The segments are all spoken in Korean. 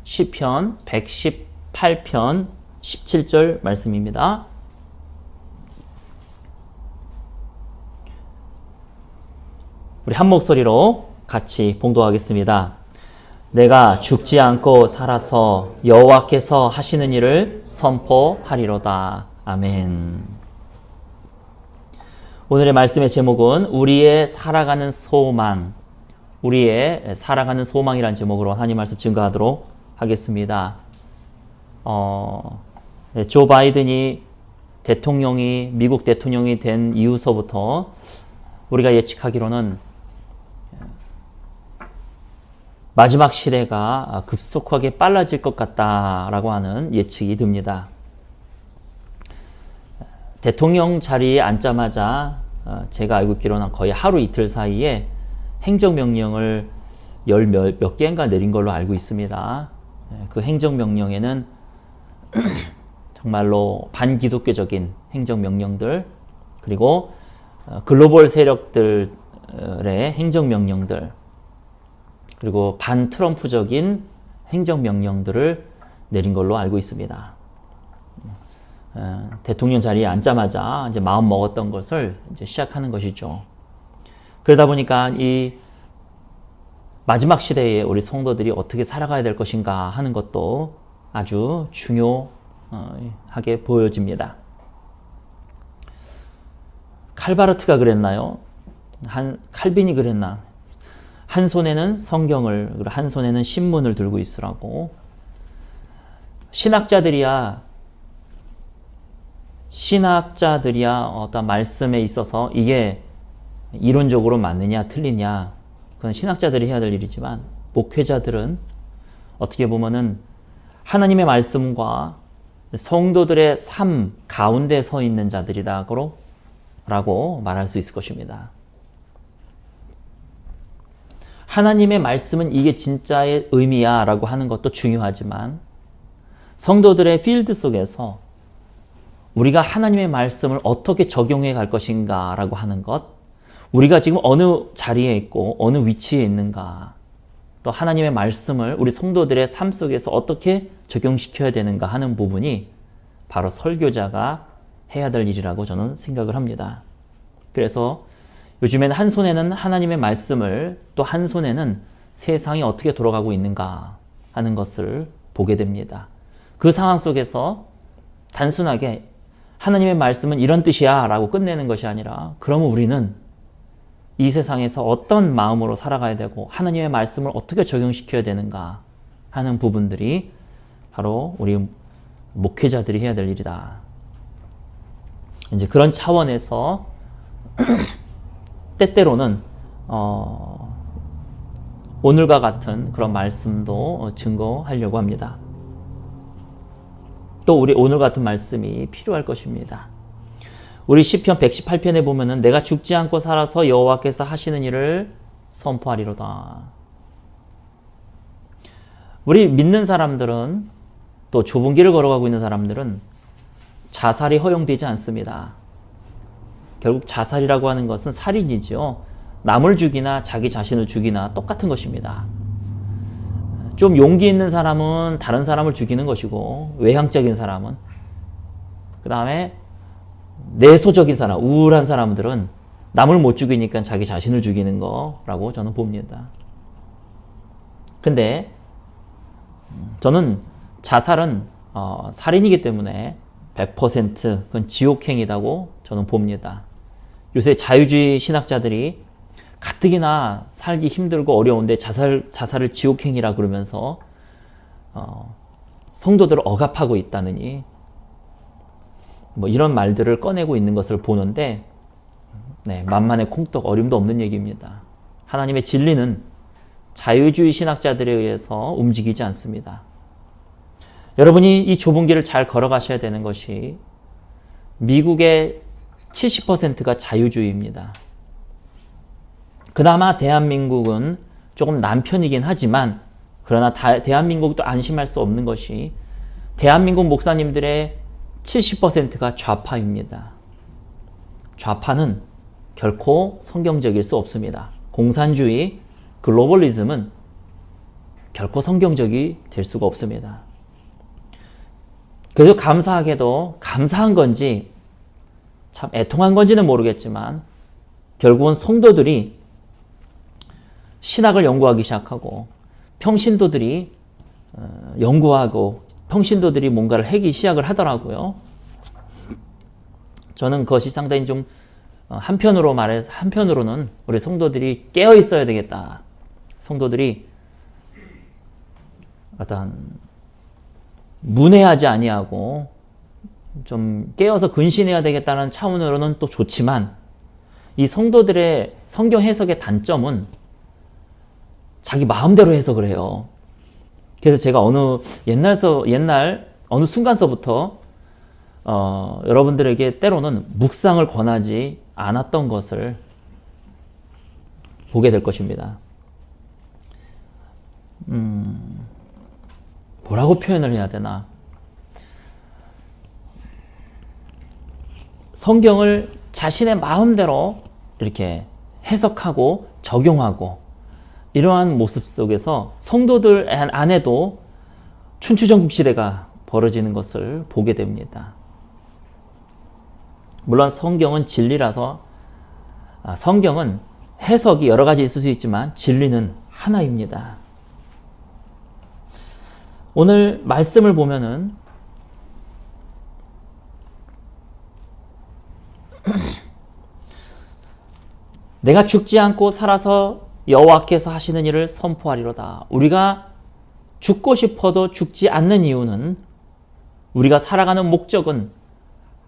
시편 118편 17절 말씀입니다. 우리 한 목소리로 같이 봉독하겠습니다. 내가 죽지 않고 살아서 여호와께서 하시는 일을 선포하리로다. 아멘. 오늘의 말씀의 제목은 우리의 살아가는 소망, 우리의 살아가는 소망이라는 제목으로 하나님 말씀 증거하도록 하겠습니다. 조 바이든이 미국 대통령이 된 이후서부터 우리가 예측하기로는 마지막 시대가 급속하게 빨라질 것 같다라고 하는 예측이 듭니다. 대통령 자리에 앉자마자 제가 알고 있기로는 거의 하루 이틀 사이에 행정명령을 몇 개인가 내린 걸로 알고 있습니다. 그 행정명령에는 정말로 반기독교적인 행정명령들, 그리고 글로벌 세력들의 행정명령들, 그리고 반트럼프적인 행정명령들을 내린 걸로 알고 있습니다. 대통령 자리에 앉자마자 이제 마음 먹었던 것을 이제 시작하는 것이죠. 그러다 보니까 이 마지막 시대에 우리 성도들이 어떻게 살아가야 될 것인가 하는 것도 아주 중요하게 보여집니다. 칼바르트가 그랬나요? 칼빈이 그랬나? 한 손에는 성경을, 그리고 한 손에는 신문을 들고 있으라고. 신학자들이야 어떤 말씀에 있어서 이게 이론적으로 맞느냐 틀리냐, 그건 신학자들이 해야 될 일이지만, 목회자들은 어떻게 보면은 하나님의 말씀과 성도들의 삶 가운데 서 있는 자들이다라고 말할 수 있을 것입니다. 하나님의 말씀은 이게 진짜의 의미야 라고 하는 것도 중요하지만, 성도들의 필드 속에서 우리가 하나님의 말씀을 어떻게 적용해 갈 것인가 라고 하는 것, 우리가 지금 어느 자리에 있고 어느 위치에 있는가, 또 하나님의 말씀을 우리 성도들의 삶 속에서 어떻게 적용시켜야 되는가 하는 부분이 바로 설교자가 해야 될 일이라고 저는 생각을 합니다. 그래서 요즘에는 한 손에는 하나님의 말씀을, 또 한 손에는 세상이 어떻게 돌아가고 있는가 하는 것을 보게 됩니다. 그 상황 속에서 단순하게 하나님의 말씀은 이런 뜻이야 라고 끝내는 것이 아니라, 그러면 우리는 이 세상에서 어떤 마음으로 살아가야 되고 하나님의 말씀을 어떻게 적용시켜야 되는가 하는 부분들이 바로 우리 목회자들이 해야 될 일이다. 이제 그런 차원에서 때때로는 오늘과 같은 그런 말씀도 증거하려고 합니다. 또 우리 오늘 같은 말씀이 필요할 것입니다. 우리 시편 118편에 보면은 내가 죽지 않고 살아서 여호와께서 하시는 일을 선포하리로다. 우리 믿는 사람들은, 또 좁은 길을 걸어가고 있는 사람들은 자살이 허용되지 않습니다. 결국 자살이라고 하는 것은 살인이죠. 남을 죽이나 자기 자신을 죽이나 똑같은 것입니다. 좀 용기 있는 사람은 다른 사람을 죽이는 것이고, 외향적인 사람은, 그 다음에 내소적인 사람, 우울한 사람들은 남을 못 죽이니까 자기 자신을 죽이는 거라고 저는 봅니다. 근데 저는 자살은 살인이기 때문에 100% 그건 지옥행위라고 저는 봅니다. 요새 자유주의 신학자들이 가뜩이나 살기 힘들고 어려운데 자살을 지옥행위라 그러면서 성도들을 억압하고 있다느니 뭐 이런 말들을 꺼내고 있는 것을 보는데, 만만의 콩떡 어림도 없는 얘기입니다. 하나님의 진리는 자유주의 신학자들에 의해서 움직이지 않습니다. 여러분이 이 좁은 길을 잘 걸어가셔야 되는 것이, 미국의 70%가 자유주의입니다. 그나마 대한민국은 조금 남편이긴 하지만, 그러나 대한민국도 안심할 수 없는 것이, 대한민국 목사님들의 70%가 좌파입니다. 좌파는 결코 성경적일 수 없습니다. 공산주의, 글로벌리즘은 결코 성경적이 될 수가 없습니다. 그래도 감사하게도 감사한 건지 참 애통한 건지는 모르겠지만 결국은 성도들이 신학을 연구하기 시작하고 평신도들이 연구하고 평신도들이 뭔가를 하기 시작을 하더라고요. 저는 그것이 상당히 좀 한편으로는 우리 성도들이 깨어 있어야 되겠다. 성도들이 어떤 문외하지 아니하고 좀 깨어서 근신해야 되겠다는 차원으로는 또 좋지만 이 성도들의 성경 해석의 단점은 자기 마음대로 해석을 해요. 그래서 제가 옛날 어느 순간서부터 여러분들에게 때로는 묵상을 권하지 않았던 것을 보게 될 것입니다. 뭐라고 표현을 해야 되나? 성경을 자신의 마음대로 이렇게 해석하고 적용하고 이러한 모습 속에서 성도들 안에도 춘추전국 시대가 벌어지는 것을 보게 됩니다. 물론 성경은 진리라서 성경은 해석이 여러 가지 있을 수 있지만 진리는 하나입니다. 오늘 말씀을 보면은 내가 죽지 않고 살아서 여호와께서 하시는 일을 선포하리로다. 우리가 죽고 싶어도 죽지 않는 이유는 우리가 살아가는 목적은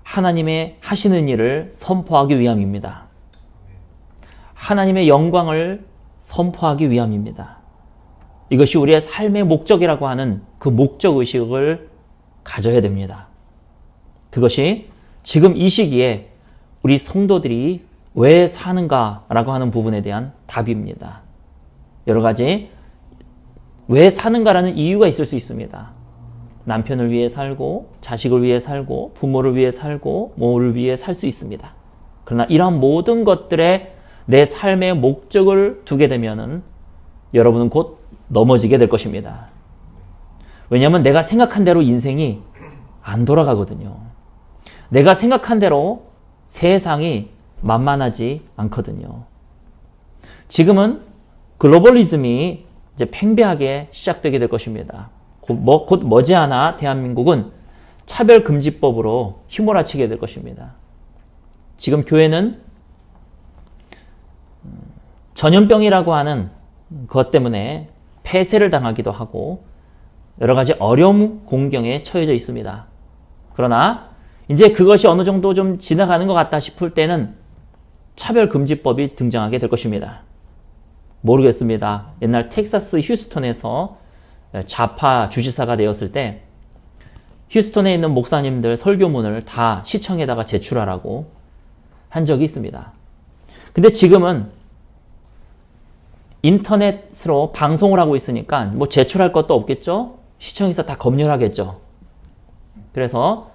하나님의 하시는 일을 선포하기 위함입니다. 하나님의 영광을 선포하기 위함입니다. 이것이 우리의 삶의 목적이라고 하는 그 목적의식을 가져야 됩니다. 그것이 지금 이 시기에 우리 성도들이 왜 사는가라고 하는 부분에 대한 답입니다. 여러 가지 왜 사는가라는 이유가 있을 수 있습니다. 남편을 위해 살고 자식을 위해 살고 부모를 위해 살고 뭐를 위해 살 수 있습니다. 그러나 이러한 모든 것들에 내 삶의 목적을 두게 되면은 여러분은 곧 넘어지게 될 것입니다. 왜냐하면 내가 생각한 대로 인생이 안 돌아가거든요. 내가 생각한 대로 세상이 만만하지 않거든요. 지금은 글로벌리즘이 이제 팽배하게 시작되게 될 것입니다. 곧 머지않아 대한민국은 차별금지법으로 휘몰아치게 될 것입니다. 지금 교회는 전염병이라고 하는 것 때문에 폐쇄를 당하기도 하고 여러 가지 어려움 공경에 처해져 있습니다. 그러나 이제 그것이 어느 정도 좀 지나가는 것 같다 싶을 때는 차별금지법이 등장하게 될 것입니다. 모르겠습니다. 옛날 텍사스 휴스턴에서 좌파 주지사가 되었을 때 휴스턴에 있는 목사님들 설교문을 다 시청에다가 제출하라고 한 적이 있습니다. 근데 지금은 인터넷으로 방송을 하고 있으니까 뭐 제출할 것도 없겠죠? 시청에서 다 검열하겠죠. 그래서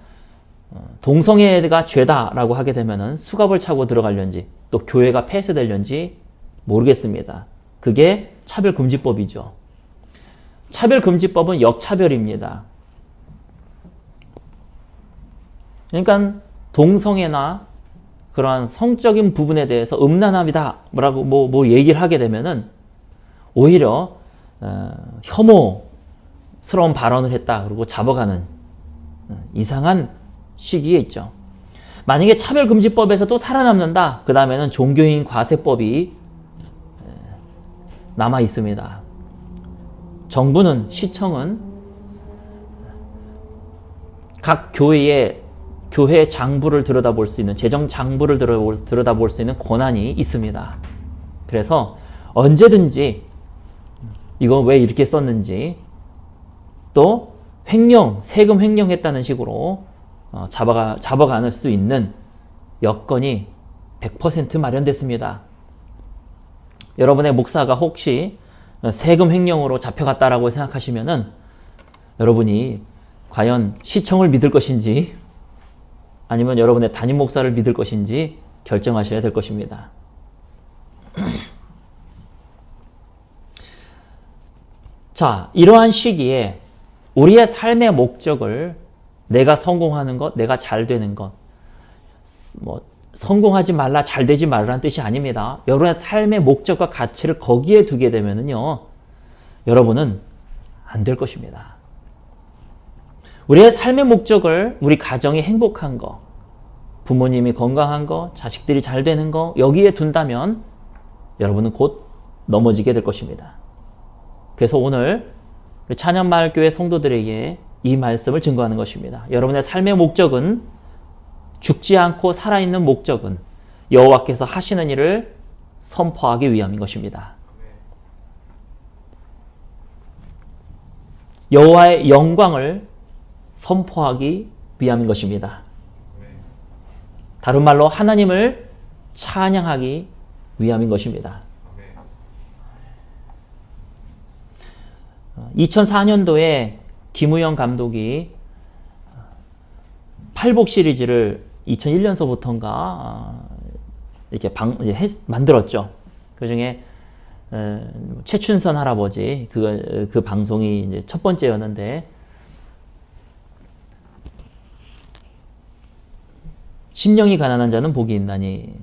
동성애가 죄다라고 하게 되면은 수갑을 차고 들어가려는지 또 교회가 폐쇄되려는지 모르겠습니다. 그게 차별금지법이죠. 차별금지법은 역차별입니다. 그러니까 동성애나 그러한 성적인 부분에 대해서 음란함이다 뭐라고 뭐 얘기를 하게 되면은 오히려 혐오스러운 발언을 했다 그러고 잡아가는 이상한 시기에 있죠. 만약에 차별금지법에서도 살아남는다, 그 다음에는 종교인 과세법이 남아 있습니다. 정부는, 시청은 각 교회 장부를 들여다볼 수 있는, 재정 장부를 들여다볼 수 있는 권한이 있습니다. 그래서 언제든지 이거 왜 이렇게 썼는지, 또 세금 횡령했다는 식으로 잡아갈 수 있는 여건이 100% 마련됐습니다. 여러분의 목사가 혹시 세금 횡령으로 잡혀갔다라고 생각하시면은 여러분이 과연 시청을 믿을 것인지 아니면 여러분의 담임 목사를 믿을 것인지 결정하셔야 될 것입니다. 자, 이러한 시기에 우리의 삶의 목적을 내가 성공하는 것, 내가 잘 되는 것, 성공하지 말라, 잘 되지 말라는 뜻이 아닙니다. 여러분의 삶의 목적과 가치를 거기에 두게 되면은요, 여러분은 안 될 것입니다. 우리의 삶의 목적을 우리 가정이 행복한 거, 부모님이 건강한 거, 자식들이 잘 되는 거, 여기에 둔다면 여러분은 곧 넘어지게 될 것입니다. 그래서 오늘 찬양마을교회 성도들에게 이 말씀을 증거하는 것입니다. 여러분의 삶의 목적은, 죽지 않고 살아있는 목적은 여호와께서 하시는 일을 선포하기 위함인 것입니다. 여호와의 영광을 선포하기 위함인 것입니다. 다른 말로 하나님을 찬양하기 위함인 것입니다. 2004년도에 김우영 감독이 팔복 시리즈를 2001년서부터인가 이렇게 만들었죠. 그 중에 최춘선 할아버지 그 방송이 이제 첫 번째였는데, 심령이 가난한 자는 복이 있나니,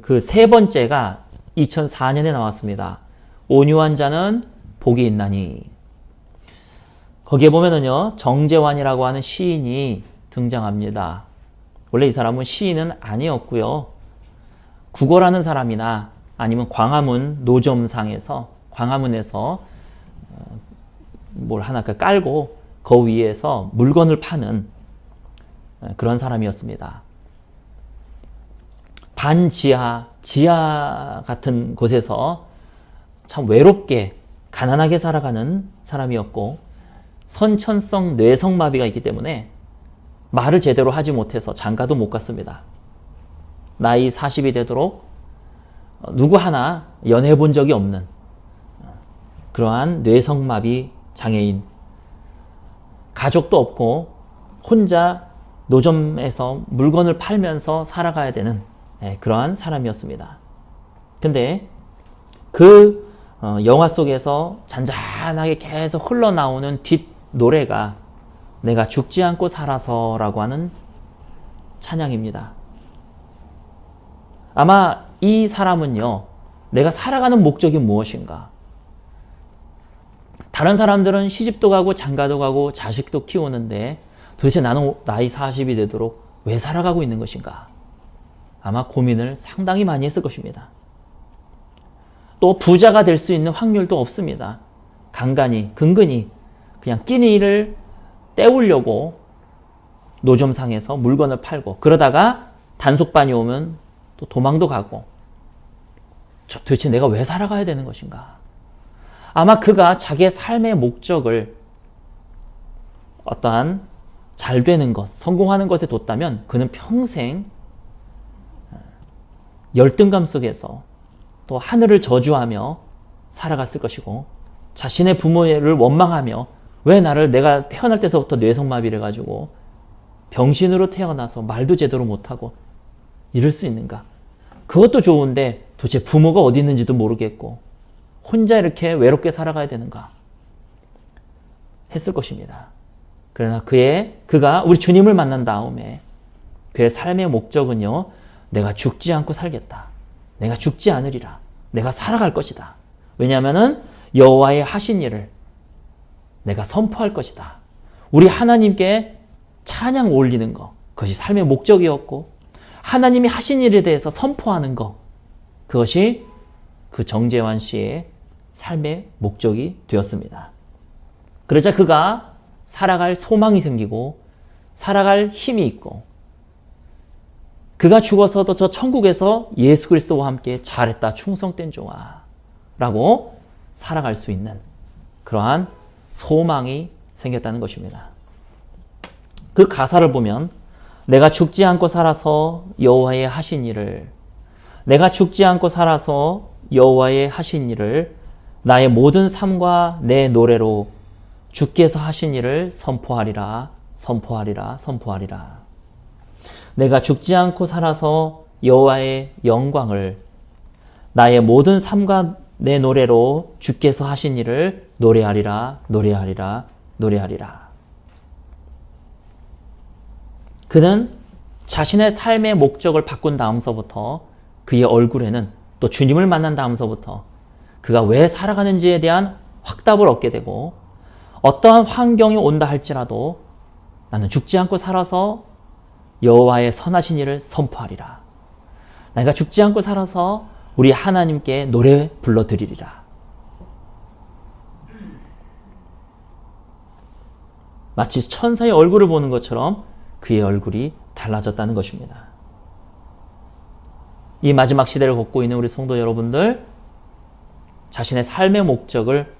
그 세 번째가 2004년에 나왔습니다. 온유한 자는 복이 있나니. 거기에 보면은요, 정재환이라고 하는 시인이 등장합니다. 원래 이 사람은 시인은 아니었고요. 국어라는 사람이나 아니면 광화문 노점상에서, 광화문에서 뭘 하나 깔고 그 위에서 물건을 파는 그런 사람이었습니다. 반지하, 지하 같은 곳에서 참 외롭게 가난하게 살아가는 사람이었고, 선천성 뇌성마비가 있기 때문에 말을 제대로 하지 못해서 장가도 못 갔습니다. 나이 40이 되도록 누구 하나 연애해 본 적이 없는 그러한 뇌성마비 장애인, 가족도 없고 혼자 노점에서 물건을 팔면서 살아가야 되는 그러한 사람이었습니다. 근데 그 영화 속에서 잔잔하게 계속 흘러나오는 뒷 노래가 내가 죽지 않고 살아서 라고 하는 찬양입니다. 아마 이 사람은요, 내가 살아가는 목적이 무엇인가? 다른 사람들은 시집도 가고 장가도 가고 자식도 키우는데 도대체 나는 나이 40이 되도록 왜 살아가고 있는 것인가? 아마 고민을 상당히 많이 했을 것입니다. 또 부자가 될 수 있는 확률도 없습니다. 근근히 그냥 끼니를 때우려고 노점상에서 물건을 팔고, 그러다가 단속반이 오면 또 도망도 가고, 도대체 내가 왜 살아가야 되는 것인가? 아마 그가 자기의 삶의 목적을 어떠한 잘 되는 것, 성공하는 것에 뒀다면 그는 평생 열등감 속에서 또 하늘을 저주하며 살아갔을 것이고, 자신의 부모를 원망하며 왜 내가 태어날 때서부터 뇌성마비를 가지고 병신으로 태어나서 말도 제대로 못하고 이럴 수 있는가? 그것도 좋은데 도대체 부모가 어디 있는지도 모르겠고 혼자 이렇게 외롭게 살아가야 되는가? 했을 것입니다. 그러나 그가 우리 주님을 만난 다음에 그의 삶의 목적은요, 내가 죽지 않고 살겠다. 내가 죽지 않으리라. 내가 살아갈 것이다. 왜냐하면은 여호와의 하신 일을 내가 선포할 것이다. 우리 하나님께 찬양 올리는 것, 그것이 삶의 목적이었고, 하나님이 하신 일에 대해서 선포하는 것, 그것이 그 정재환 씨의 삶의 목적이 되었습니다. 그러자 그가 살아갈 소망이 생기고 살아갈 힘이 있고, 그가 죽어서도 저 천국에서 예수 그리스도와 함께 잘했다, 충성된 종아 라고 살아갈 수 있는 그러한 소망이 생겼다는 것입니다. 그 가사를 보면 내가 죽지 않고 살아서 여호와의 하신 일을, 내가 죽지 않고 살아서 여호와의 하신 일을 나의 모든 삶과 내 노래로 주께서 하신 일을 선포하리라, 선포하리라, 선포하리라. 내가 죽지 않고 살아서 여호와의 영광을, 나의 모든 삶과 내 노래로 주께서 하신 일을 노래하리라, 노래하리라, 노래하리라. 그는 자신의 삶의 목적을 바꾼 다음서부터 그의 얼굴에는 또 주님을 만난 다음서부터 그가 왜 살아가는지에 대한 확답을 얻게 되고 어떠한 환경이 온다 할지라도 나는 죽지 않고 살아서 여호와의 선하신 일을 선포하리라. 내가 죽지 않고 살아서 우리 하나님께 노래 불러드리리라. 마치 천사의 얼굴을 보는 것처럼 그의 얼굴이 달라졌다는 것입니다. 이 마지막 시대를 걷고 있는 우리 성도 여러분들, 자신의 삶의 목적을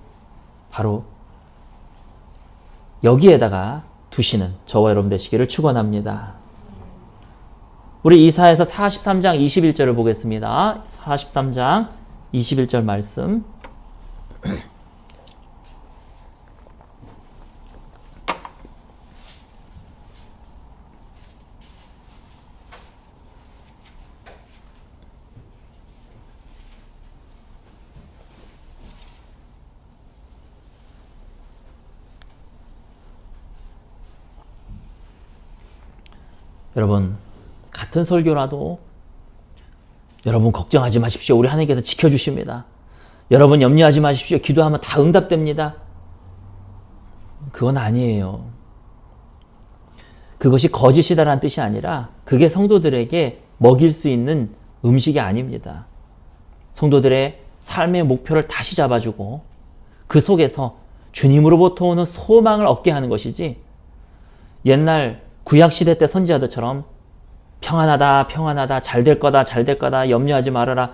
바로 여기에다가 두시는 저와 여러분 되시기를 축원합니다. 우리 이사야서 43장 21절을 보겠습니다. 43장 21절 말씀. 여러분, 같은 설교라도 여러분 걱정하지 마십시오. 우리 하나님께서 지켜주십니다. 여러분 염려하지 마십시오. 기도하면 다 응답됩니다. 그건 아니에요. 그것이 거짓이다라는 뜻이 아니라 그게 성도들에게 먹일 수 있는 음식이 아닙니다. 성도들의 삶의 목표를 다시 잡아주고 그 속에서 주님으로부터 오는 소망을 얻게 하는 것이지, 옛날 구약시대 때 선지자들처럼 평안하다, 평안하다, 잘 될 거다, 잘 될 거다, 염려하지 말아라,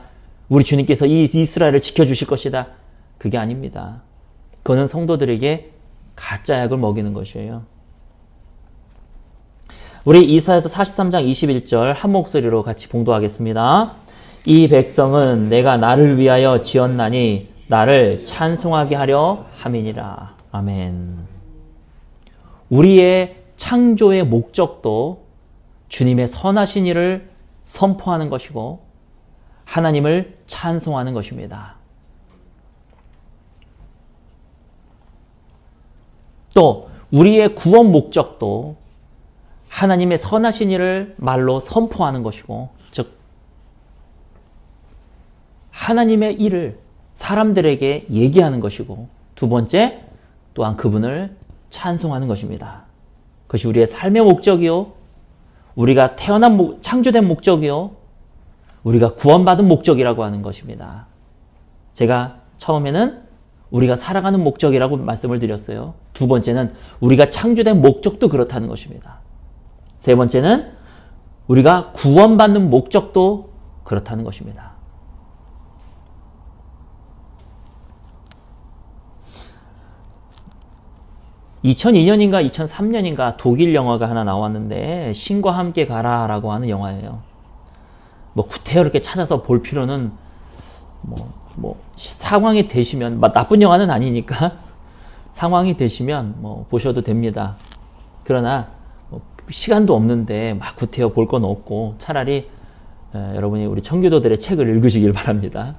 우리 주님께서 이 이스라엘을 지켜주실 것이다, 그게 아닙니다. 그거는 성도들에게 가짜 약을 먹이는 것이에요. 우리 이사야서 43장 21절 한 목소리로 같이 봉독하겠습니다. 이 백성은 내가 나를 위하여 지었나니 나를 찬송하게 하려 함이니라. 아멘. 우리의 창조의 목적도 주님의 선하신 일을 선포하는 것이고 하나님을 찬송하는 것입니다. 또 우리의 구원 목적도 하나님의 선하신 일을 말로 선포하는 것이고, 즉 하나님의 일을 사람들에게 얘기하는 것이고, 두 번째 또한 그분을 찬송하는 것입니다. 그것이 우리의 삶의 목적이요, 우리가 창조된 목적이요, 우리가 구원받은 목적이라고 하는 것입니다. 제가 처음에는 우리가 살아가는 목적이라고 말씀을 드렸어요. 두 번째는 우리가 창조된 목적도 그렇다는 것입니다. 세 번째는 우리가 구원받는 목적도 그렇다는 것입니다. (2002년인가) (2003년인가) 독일 영화가 하나 나왔는데 신과 함께 가라라고 하는 영화예요. 뭐 구태여 이렇게 찾아서 볼 필요는 상황이 되시면, 나쁜 영화는 아니니까 상황이 되시면 보셔도 됩니다. 그러나 시간도 없는데 막 구태여 볼 건 없고 차라리 여러분이 우리 청교도들의 책을 읽으시길 바랍니다.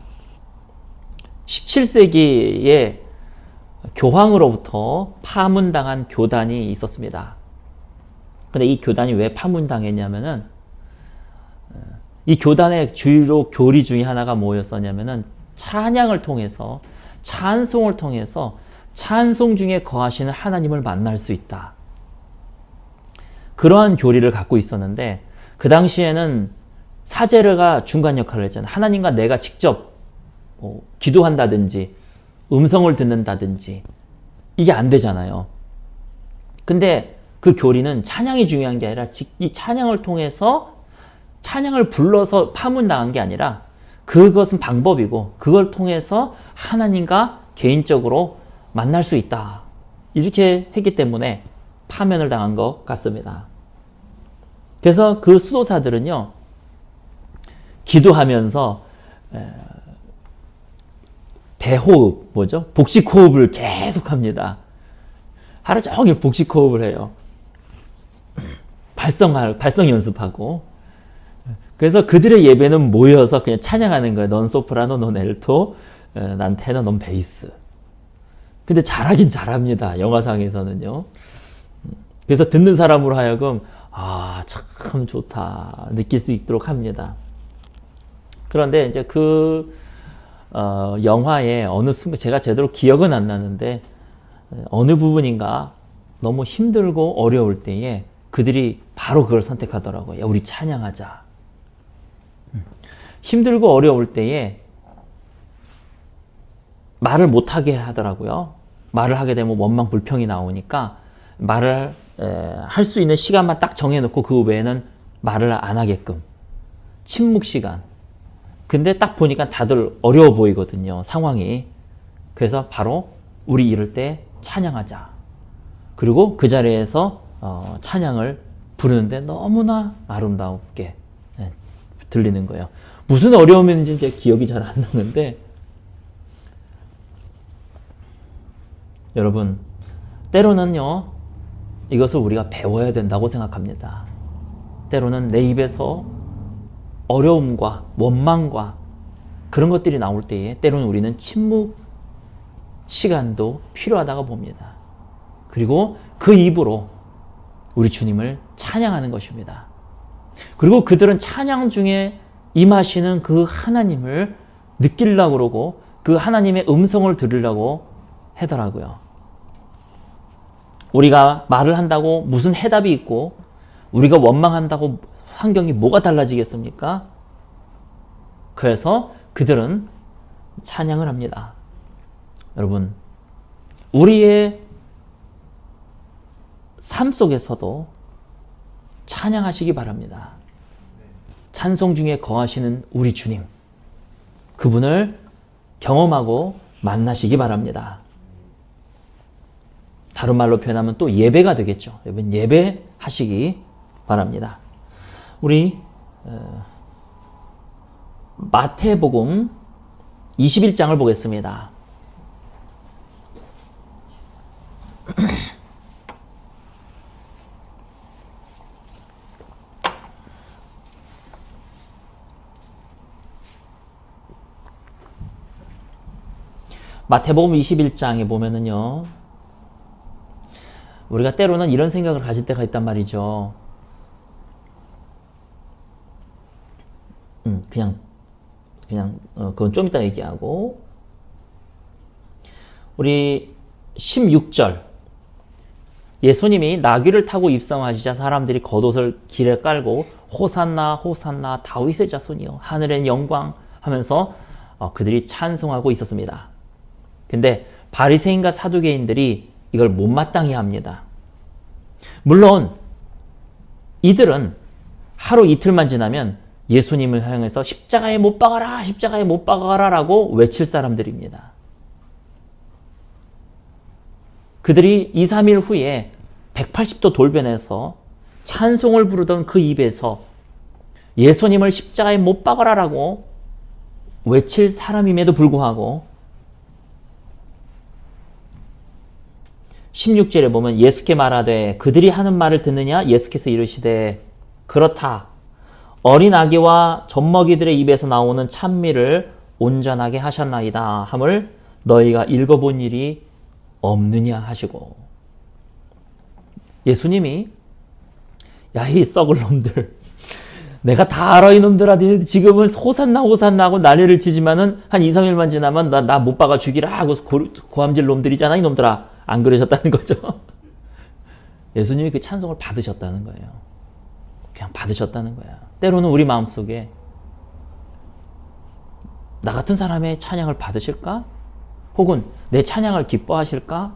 17세기에 교황으로부터 파문당한 교단이 있었습니다. 근데 이 교단이 왜 파문당했냐면은, 이 교단의 주로 교리 중에 하나가 뭐였었냐면은, 찬양을 통해서, 찬송을 통해서 찬송 중에 거하시는 하나님을 만날 수 있다, 그러한 교리를 갖고 있었는데, 그 당시에는 사제가 중간 역할을 했잖아요. 하나님과 내가 직접 기도한다든지 음성을 듣는다든지 이게 안 되잖아요. 근데 그 교리는 찬양이 중요한 게 아니라 이 찬양을 통해서 찬양을 불러서 파문당한 게 아니라 그것은 방법이고 그걸 통해서 하나님과 개인적으로 만날 수 있다, 이렇게 했기 때문에 파면을 당한 것 같습니다. 그래서 그 수도사들은요, 기도하면서 배호흡, 복식호흡을 계속 합니다. 하루 종일 복식호흡을 해요. 발성 연습하고. 그래서 그들의 예배는 모여서 그냥 찬양하는 거예요. 넌 소프라노, 넌 엘토, 난 테너, 넌 베이스. 근데 잘하긴 잘합니다. 영화상에서는요. 그래서 듣는 사람으로 하여금 참 좋다 느낄 수 있도록 합니다. 그런데 이제 영화의 어느 순간 제가 제대로 기억은 안 나는데 어느 부분인가 너무 힘들고 어려울 때에 그들이 바로 그걸 선택하더라고요. 야, 우리 찬양하자. 힘들고 어려울 때에 말을 못하게 하더라고요. 말을 하게 되면 원망 불평이 나오니까 말을 할 수 있는 시간만 딱 정해놓고 그 외에는 말을 안 하게끔 침묵 시간. 근데 딱 보니까 다들 어려워 보이거든요, 상황이. 그래서 바로 우리 이럴 때 찬양하자. 그리고 그 자리에서 찬양을 부르는데 너무나 아름답게 들리는 거예요. 무슨 어려움인지 이제 기억이 잘 안 나는데 여러분, 때로는요, 이것을 우리가 배워야 된다고 생각합니다. 때로는 내 입에서 어려움과 원망과 그런 것들이 나올 때에 때로는 우리는 침묵 시간도 필요하다고 봅니다. 그리고 그 입으로 우리 주님을 찬양하는 것입니다. 그리고 그들은 찬양 중에 임하시는 그 하나님을 느끼려고 그러고 그 하나님의 음성을 들으려고 하더라고요. 우리가 말을 한다고 무슨 해답이 있고 우리가 원망한다고 환경이 뭐가 달라지겠습니까? 그래서 그들은 찬양을 합니다. 여러분, 우리의 삶 속에서도 찬양하시기 바랍니다. 찬송 중에 거하시는 우리 주님, 그분을 경험하고 만나시기 바랍니다. 다른 말로 표현하면 또 예배가 되겠죠. 여러분, 예배하시기 바랍니다. 우리 마태복음 21장을 보겠습니다. 마태복음 21장에 보면은요, 우리가 때로는 이런 생각을 가질 때가 있단 말이죠. 그건 좀 이따 얘기하고, 우리 16절, 예수님이 나귀를 타고 입성하시자 사람들이 겉옷을 길에 깔고 호산나 호산나 다윗의 자손이요 하늘엔 영광 하면서 그들이 찬송하고 있었습니다. 근데 바리새인과 사두개인들이 이걸 못마땅해 합니다. 물론 이들은 하루 이틀만 지나면 예수님을 향해서 십자가에 못 박아라, 십자가에 못 박아라 라고 외칠 사람들입니다. 그들이 2, 3일 후에 180도 돌변해서 찬송을 부르던 그 입에서 예수님을 십자가에 못 박아라 라고 외칠 사람임에도 불구하고 16절에 보면 예수께 말하되 그들이 하는 말을 듣느냐? 예수께서 이르시되 그렇다. 어린 아기와 젖먹이들의 입에서 나오는 찬미를 온전하게 하셨나이다 함을 너희가 읽어본 일이 없느냐 하시고, 예수님이 야, 이 썩을 놈들, 내가 다 알아 이놈들아, 지금은 호산나 호산나 하고 난리를 치지만은 한 2, 3일만 지나면 나 못 박아 죽이라 하고 고함질 놈들이잖아 이놈들아. 안 그러셨다는 거죠. 예수님이 그 찬송을 받으셨다는 거예요. 그냥 받으셨다는 거야. 때로는 우리 마음속에 나 같은 사람의 찬양을 받으실까? 혹은 내 찬양을 기뻐하실까?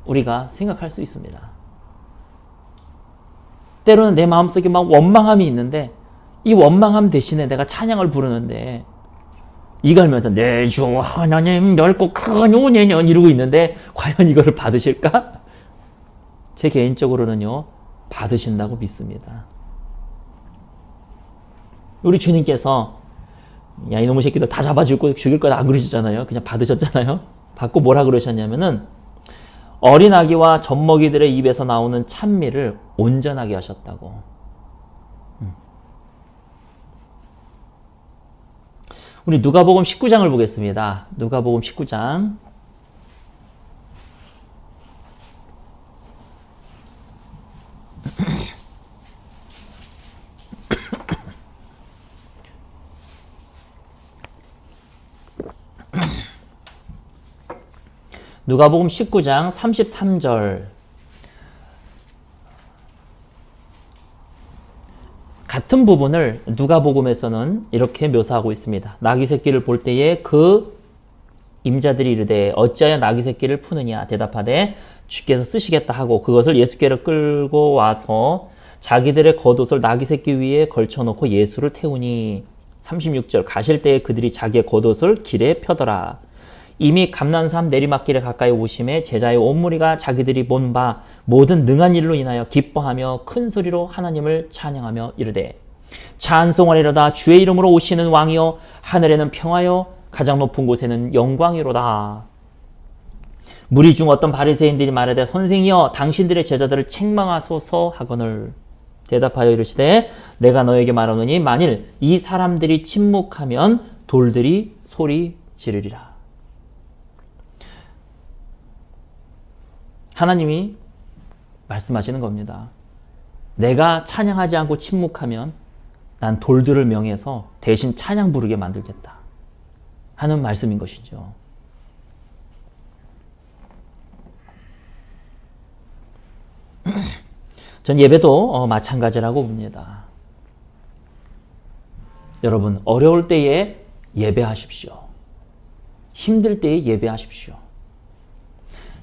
우리가 생각할 수 있습니다. 때로는 내 마음속에 막 원망함이 있는데 이 원망함 대신에 내가 찬양을 부르는데 이걸면서 내 주 하나님 넓고 큰 은혜는 이러고 있는데 과연 이거를 받으실까? 제 개인적으로는요, 받으신다고 믿습니다. 우리 주님께서 야, 이놈의 새끼들 다 잡아주고 죽일 거다 안 그러셨잖아요. 그냥 받으셨잖아요. 받고 뭐라 그러셨냐면은 어린 아기와 젖먹이들의 입에서 나오는 찬미를 온전하게 하셨다고. 우리 누가복음 19장을 보겠습니다. 누가복음 19장. 누가복음 19장 33절. 같은 부분을 누가복음에서는 이렇게 묘사하고 있습니다. 나귀 새끼를 볼 때에 그 임자들이 이르되 어찌하여 나귀 새끼를 푸느냐 대답하되 주께서 쓰시겠다 하고 그것을 예수께로 끌고 와서 자기들의 겉옷을 나귀 새끼 위에 걸쳐놓고 예수를 태우니 36절 가실 때에 그들이 자기의 겉옷을 길에 펴더라. 이미 감난산 내리막길에 가까이 오심에 제자의 온 무리가 자기들이 본 바 모든 능한 일로 인하여 기뻐하며 큰 소리로 하나님을 찬양하며 이르되 찬송하리로다 주의 이름으로 오시는 왕이여 하늘에는 평화여 가장 높은 곳에는 영광이로다. 무리 중 어떤 바리새인들이 말하되 선생이여 당신들의 제자들을 책망하소서 하거늘 대답하여 이르시되 내가 너에게 말하노니 만일 이 사람들이 침묵하면 돌들이 소리 지르리라. 하나님이 말씀하시는 겁니다. 내가 찬양하지 않고 침묵하면 난 돌들을 명해서 대신 찬양 부르게 만들겠다 하는 말씀인 것이죠. 전 예배도 마찬가지라고 봅니다. 여러분 어려울 때에 예배하십시오. 힘들 때에 예배하십시오.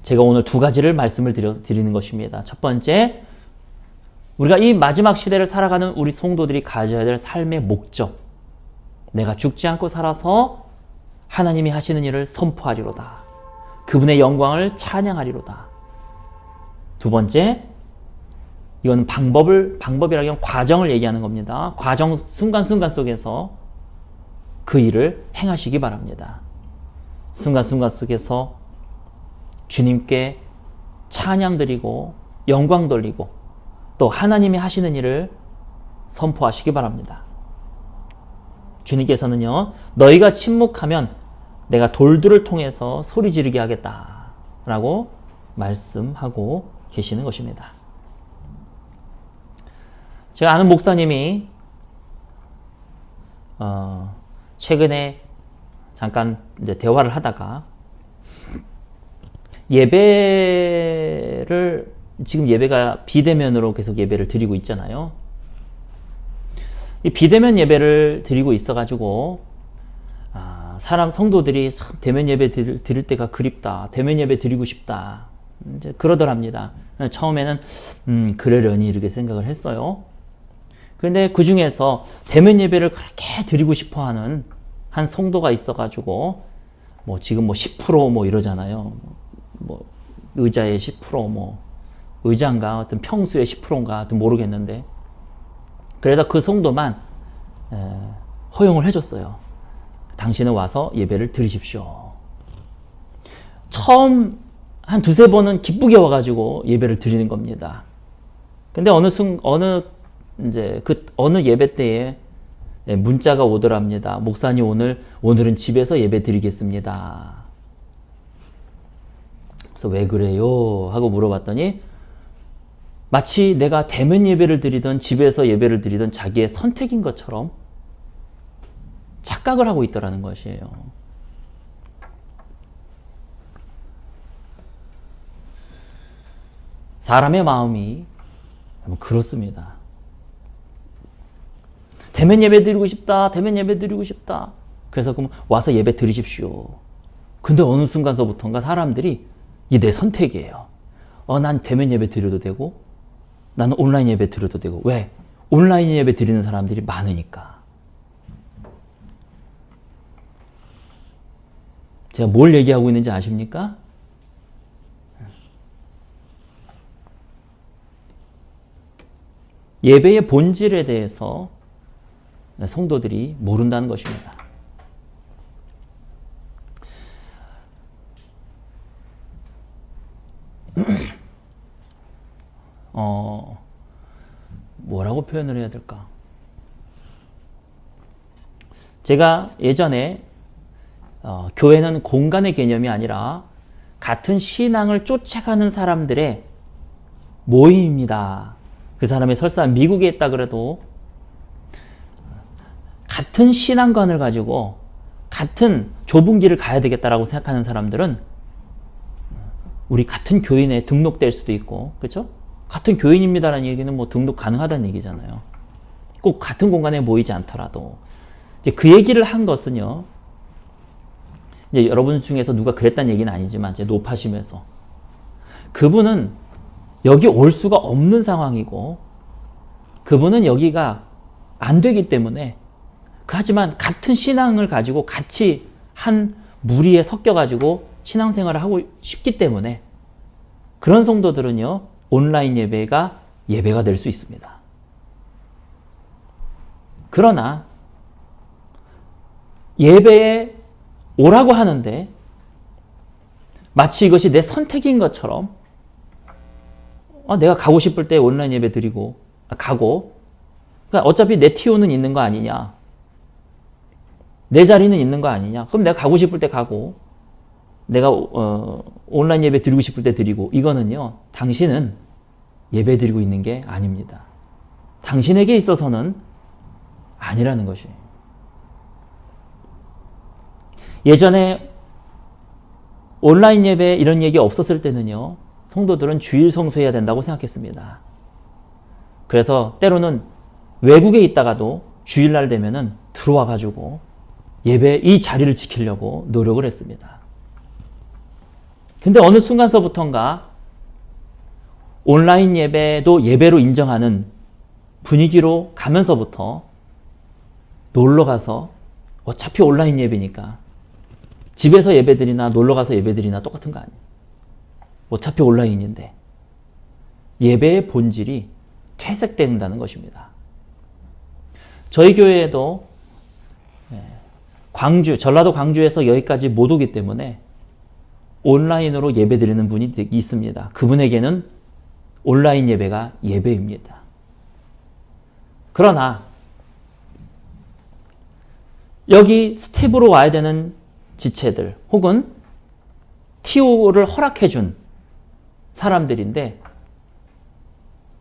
제가 오늘 두 가지를 말씀을 드리는 것입니다. 첫 번째, 우리가 이 마지막 시대를 살아가는 우리 성도들이 가져야 될 삶의 목적. 내가 죽지 않고 살아서 하나님이 하시는 일을 선포하리로다. 그분의 영광을 찬양하리로다. 두 번째, 이건 방법이라기보다는 과정을 얘기하는 겁니다. 과정 순간순간 속에서 그 일을 행하시기 바랍니다. 순간순간 속에서 주님께 찬양 드리고 영광 돌리고 또 하나님이 하시는 일을 선포하시기 바랍니다. 주님께서는요, 너희가 침묵하면 내가 돌들을 통해서 소리 지르게 하겠다라고 말씀하고 계시는 것입니다. 제가 아는 목사님이 최근에 잠깐 이제 대화를 하다가 지금 예배가 비대면으로 계속 예배를 드리고 있잖아요. 이 비대면 예배를 드리고 있어가지고 성도들이 대면 예배 드릴 때가 그립다. 대면 예배 드리고 싶다. 이제 그러더랍니다. 처음에는 그러려니 이렇게 생각을 했어요. 그런데 그 중에서 대면 예배를 그렇게 드리고 싶어하는 한 성도가 있어가지고 지금 10% 이러잖아요. 의자의 10% 의자인가 어떤 평수의 10%인가 하여튼 모르겠는데 그래서 그 성도만 허용을 해줬어요. 당신은 와서 예배를 드리십시오. 처음 한 두세 번은 기쁘게 와가지고 예배를 드리는 겁니다. 근데 어느 예배 때에 문자가 오더랍니다. 목사님 오늘은 집에서 예배 드리겠습니다. 그래서 왜 그래요? 하고 물어봤더니 마치 내가 대면 예배를 드리던 집에서 예배를 드리던 자기의 선택인 것처럼 착각을 하고 있더라는 것이에요. 사람의 마음이 그렇습니다. 대면 예배 드리고 싶다. 대면 예배 드리고 싶다. 그래서 그럼 와서 예배 드리십시오. 근데 어느 순간서부터인가 사람들이 이게 내 선택이에요. 난 대면 예배 드려도 되고 나는 온라인 예배 드려도 되고. 왜? 온라인 예배 드리는 사람들이 많으니까. 제가 뭘 얘기하고 있는지 아십니까? 예배의 본질에 대해서 성도들이 모른다는 것입니다. 뭐라고 표현을 해야 될까? 제가 예전에 교회는 공간의 개념이 아니라 같은 신앙을 쫓아가는 사람들의 모임입니다. 그 사람이 설사 미국에 있다 그래도 같은 신앙관을 가지고 같은 좁은 길을 가야 되겠다라고 생각하는 사람들은 우리 같은 교인에 등록될 수도 있고, 그렇죠? 같은 교인입니다라는 얘기는 뭐 등록 가능하다는 얘기잖아요. 꼭 같은 공간에 모이지 않더라도. 이제 그 얘기를 한 것은요, 이제 여러분 중에서 누가 그랬다는 얘기는 아니지만, 이제 높아심에서. 그분은 여기 올 수가 없는 상황이고, 그분은 여기가 안 되기 때문에, 하지만 같은 신앙을 가지고 같이 한 무리에 섞여가지고 신앙생활을 하고 싶기 때문에 그런 성도들은요, 온라인 예배가 될 수 있습니다. 그러나 예배에 오라고 하는데 마치 이것이 내 선택인 것처럼 내가 가고 싶을 때 온라인 예배 드리고 가고, 그러니까 어차피 내 티오는 있는 거 아니냐, 내 자리는 있는 거 아니냐, 그럼 내가 가고 싶을 때 가고 내가 온라인 예배 드리고 싶을 때 드리고, 이거는요, 당신은 예배 드리고 있는 게 아닙니다. 당신에게 있어서는 아니라는 것이. 예전에 온라인 예배 이런 얘기 없었을 때는요, 성도들은 주일 성수해야 된다고 생각했습니다. 그래서 때로는 외국에 있다가도 주일날 되면은 들어와가지고 예배 이 자리를 지키려고 노력을 했습니다. 근데 어느 순간서부턴가 온라인 예배도 예배로 인정하는 분위기로 가면서부터 놀러가서 어차피 온라인 예배니까 집에서 예배드리나 놀러가서 예배드리나 똑같은 거 아니에요. 어차피 온라인인데 예배의 본질이 퇴색된다는 것입니다. 저희 교회에도 전라도 광주에서 여기까지 못 오기 때문에 온라인으로 예배드리는 분이 있습니다. 그분에게는 온라인 예배가 예배입니다. 그러나 여기 스텝으로 와야 되는 지체들 혹은 TO를 허락해준 사람들인데,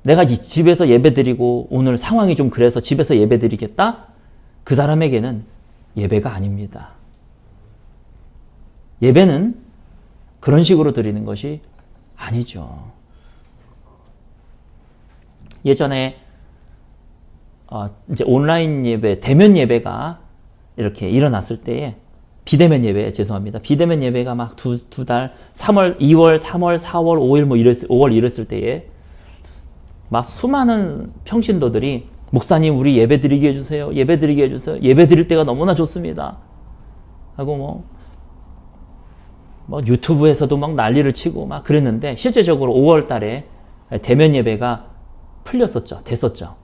내가 집에서 예배드리고 오늘 상황이 좀 그래서 집에서 예배드리겠다? 그 사람에게는 예배가 아닙니다. 예배는 그런 식으로 드리는 것이 아니죠. 예전에 이제 온라인 예배, 대면 예배가 이렇게 일어났을 때에, 비대면 예배, 죄송합니다. 비대면 예배가 막 두 달, 3월, 2월, 3월, 4월, 5일, 5월 이랬을 때에 막 수많은 평신도들이 목사님 우리 예배 드리게 해주세요. 예배 드리게 해주세요. 예배 드릴 때가 너무나 좋습니다. 하고 뭐 유튜브에서도 막 난리를 치고 막 그랬는데, 실제적으로 5월 달에 대면 예배가 됐었죠.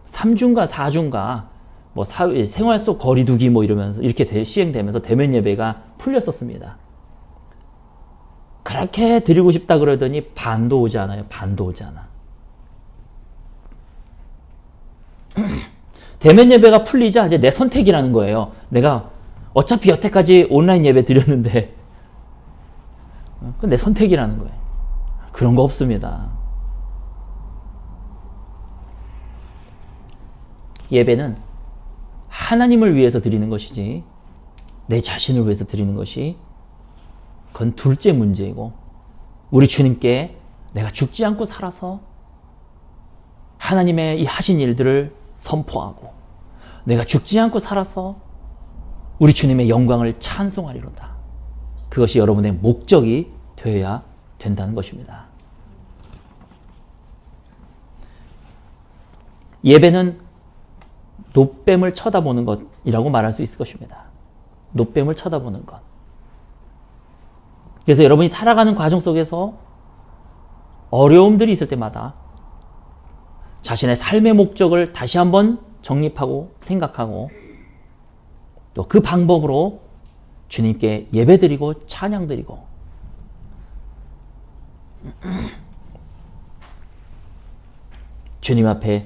3주인가 4주인가 뭐 생활 속 거리두기 뭐 이러면서 이렇게 시행되면서 대면 예배가 풀렸었습니다. 그렇게 드리고 싶다 그러더니 반도 오지 않아요. 반도 오지 않아. 대면 예배가 풀리자 이제 내 선택이라는 거예요. 내가 어차피 여태까지 온라인 예배 드렸는데 내 선택이라는 거예요. 그런 거 없습니다. 예배는 하나님을 위해서 드리는 것이지 내 자신을 위해서 드리는 것이, 그건 둘째 문제이고, 우리 주님께 내가 죽지 않고 살아서 하나님의 이 하신 일들을 선포하고, 내가 죽지 않고 살아서 우리 주님의 영광을 찬송하리로다. 그것이 여러분의 목적이 되어야 된다는 것입니다. 예배는 놋뱀을 쳐다보는 것이라고 말할 수 있을 것입니다. 놋뱀을 쳐다보는 것. 그래서 여러분이 살아가는 과정 속에서 어려움들이 있을 때마다 자신의 삶의 목적을 다시 한번 정립하고 생각하고, 또 그 방법으로 주님께 예배드리고 찬양드리고, 주님 앞에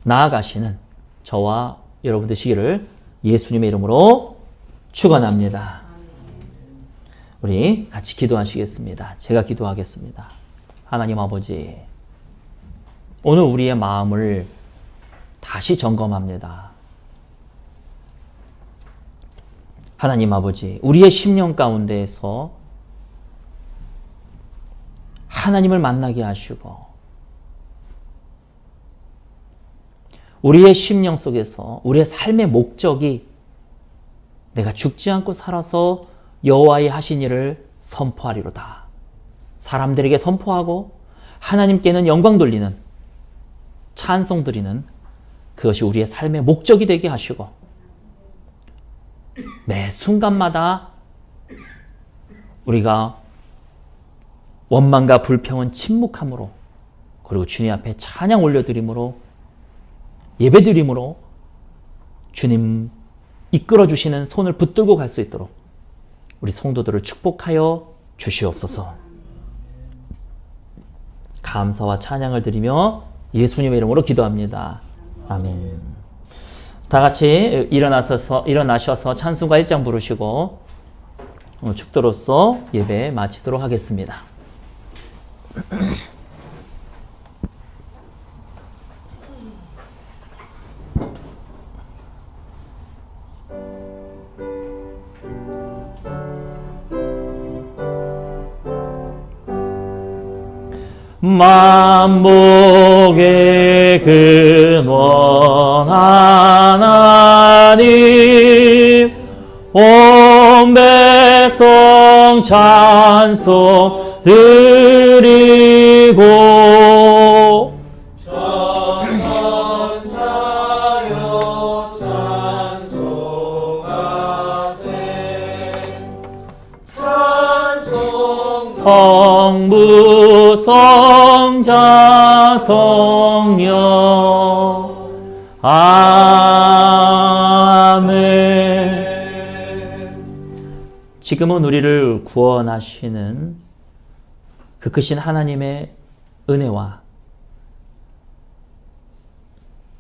나아가시는 저와 여러분 되시기를 예수님의 이름으로 축원합니다. 우리 같이 기도하시겠습니다. 제가 기도하겠습니다. 하나님 아버지, 오늘 우리의 마음을 다시 점검합니다. 하나님 아버지, 우리의 심령 가운데에서 하나님을 만나게 하시고 우리의 심령 속에서 우리의 삶의 목적이 내가 죽지 않고 살아서 여호와의 하신 일을 선포하리로다. 사람들에게 선포하고 하나님께는 영광 돌리는, 찬송 드리는 그것이 우리의 삶의 목적이 되게 하시고 매 순간마다 우리가 원망과 불평은 침묵함으로, 그리고 주님 앞에 찬양 올려드림으로, 예배드림으로 주님 이끌어 주시는 손을 붙들고 갈 수 있도록 우리 성도들을 축복하여 주시옵소서. 감사와 찬양을 드리며 예수님의 이름으로 기도합니다. 아멘. 다 같이 일어나셔서 찬송가 1장 부르시고 축도로서 예배 마치도록 하겠습니다. 만복의 근원 하나님, 온 백성 찬송 드리고 천천차려 찬송하세. 찬송 성부 성자 성령 아멘. 지금은 우리를 구원하시는 그 크신 하나님의 은혜와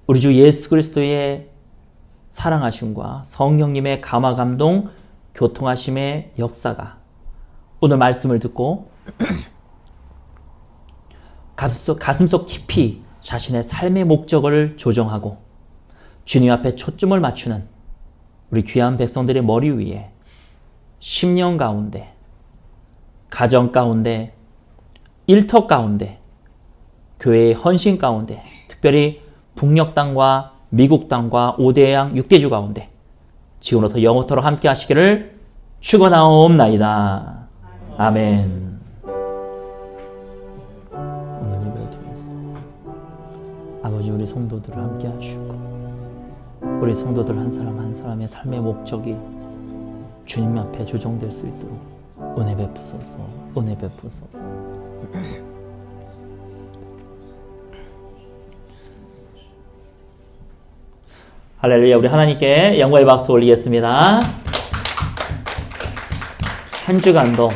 우리 주 예수 그리스도의 사랑하심과 성령님의 감화 감동 교통하심의 역사가 오늘 말씀을 듣고 가슴속 깊이 자신의 삶의 목적을 조정하고 주님 앞에 초점을 맞추는 우리 귀한 백성들의 머리 위에 심령 가운데, 가정 가운데, 일터 가운데, 교회의 헌신 가운데, 특별히 북녘 땅과 미국 땅과 5대양 6대주 가운데 지금부터 영원토록 함께 하시기를 축원하옵나이다. 아멘. 오늘 예배를 통해서 아버지, 우리 성도들을 함께 하시고 우리 성도들 한 사람 한 사람의 삶의 목적이 주님 앞에 조정될 수 있도록 은혜 베푸소서. 은혜 베푸소서. 할렐루야. 우리 하나님께 영광의 박수 올리겠습니다. 한 주간도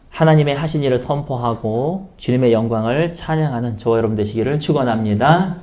하나님의 하신 일을 선포하고 주님의 영광을 찬양하는 저와 여러분 되시기를 축원합니다.